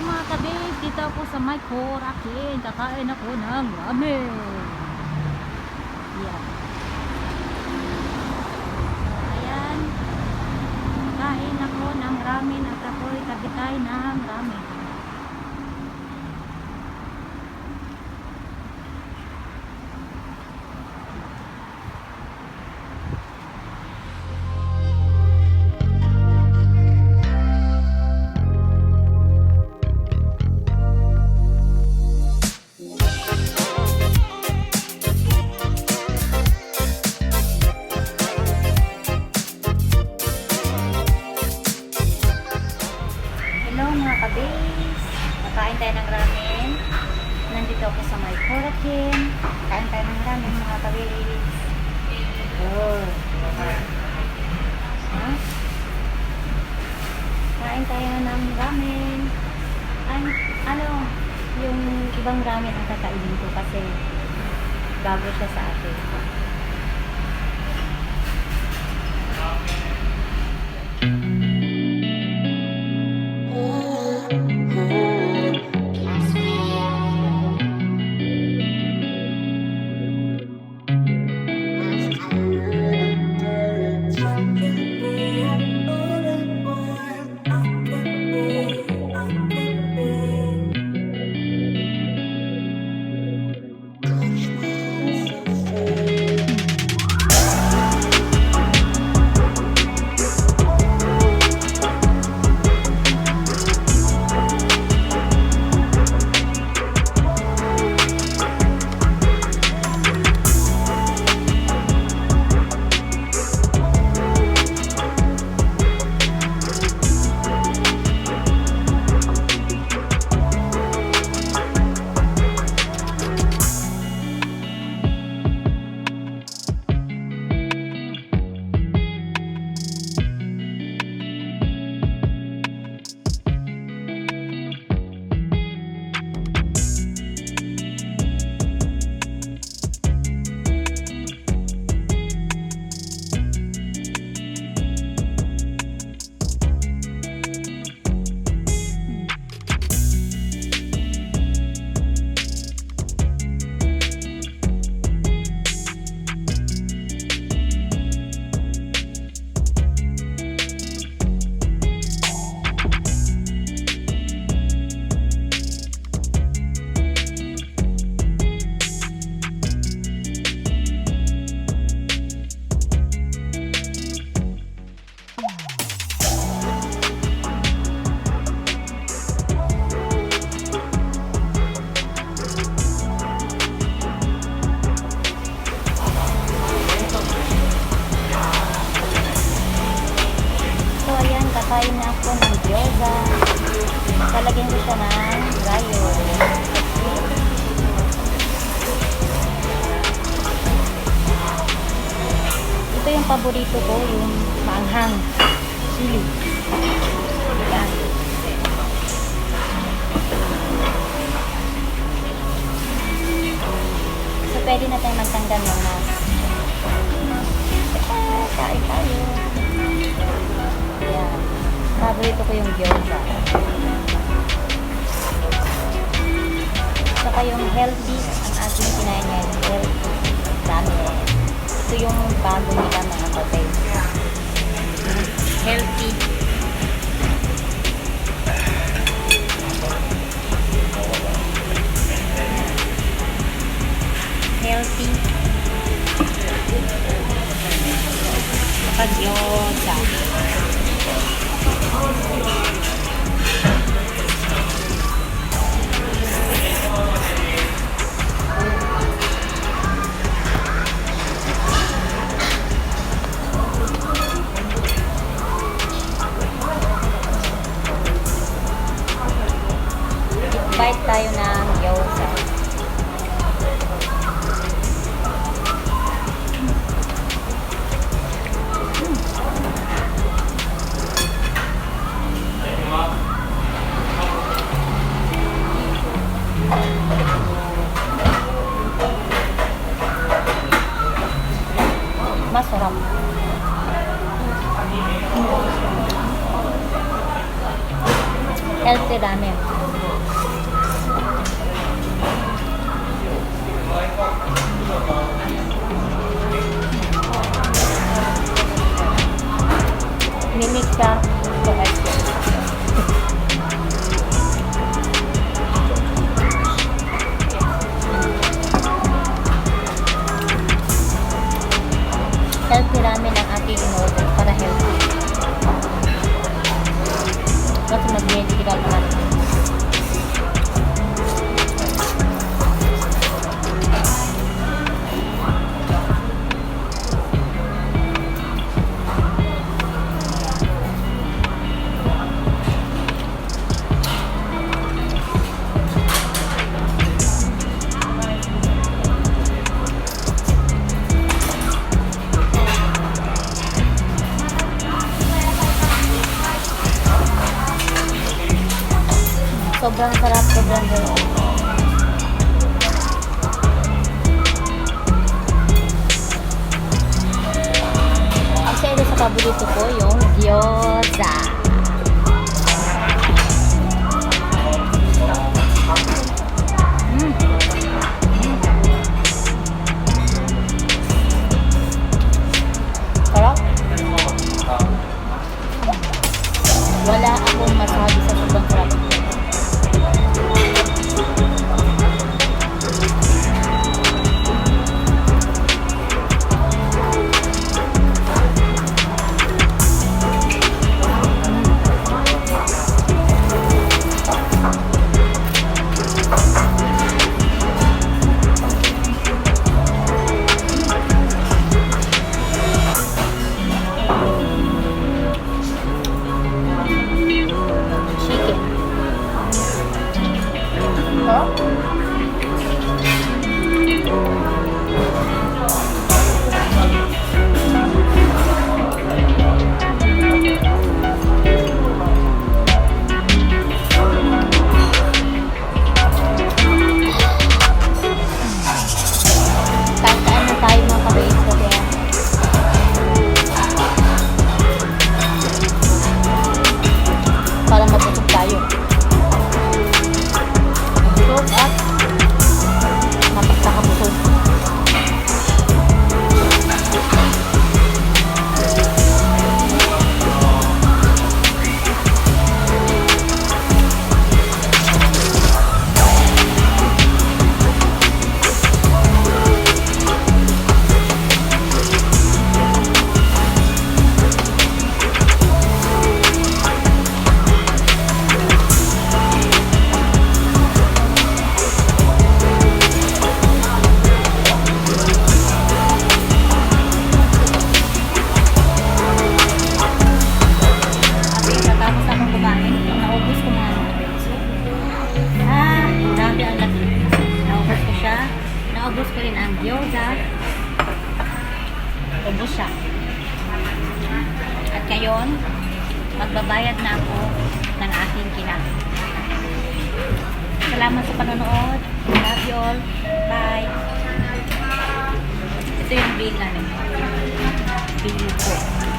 mga kabig, dito ako sa may Korakin. Kakain ako ng ramen. Yan. So, ayan. Kakain ako ng ramen at ako'y kabitay ng ramen. Hello mga kabis, nakain tayo ng ramen. Nandito ako sa may Korakin. Kain tayo ng ramen mga kabis. Oh. Huh? Kain tayo ng ramen. Ano, yung ibang ramen ang kakainin ko kasi bago siya sa akin. Kakain na ako ng gyoza. Lalagyan ko siya ng rayo. Ito yung paborito ko, yung maanghang chili. Yan. So, pwede na tayong magtanggal ng mas. Kain tayo. Yan. Paborito ko yung gyoza. Saka yung healthy, ang ating kinain ngayon, healthy ramen. Ito yung bago nila mga kapay. Healthy. Healthy. Saka gyoza. Bite tayo ng gyoza. Masarap. Healthy ramen. siya. Ito ice cream. Healthy ramen ang aking in-order para healthy. Kasi mag-medical naman. Sobrang sarap, sobrang gano'n. Isa ito sa paborito ko, yung gyoza. Sarap. Wala akong masabi sa sobrang sarap. Naubos ko rin ang gyoza. Ubos siya. At ngayon, magbabayad na ako ng aking kinain. Salamat sa panonood. Love you all. Bye. Ito yung bill namin. Bill ko.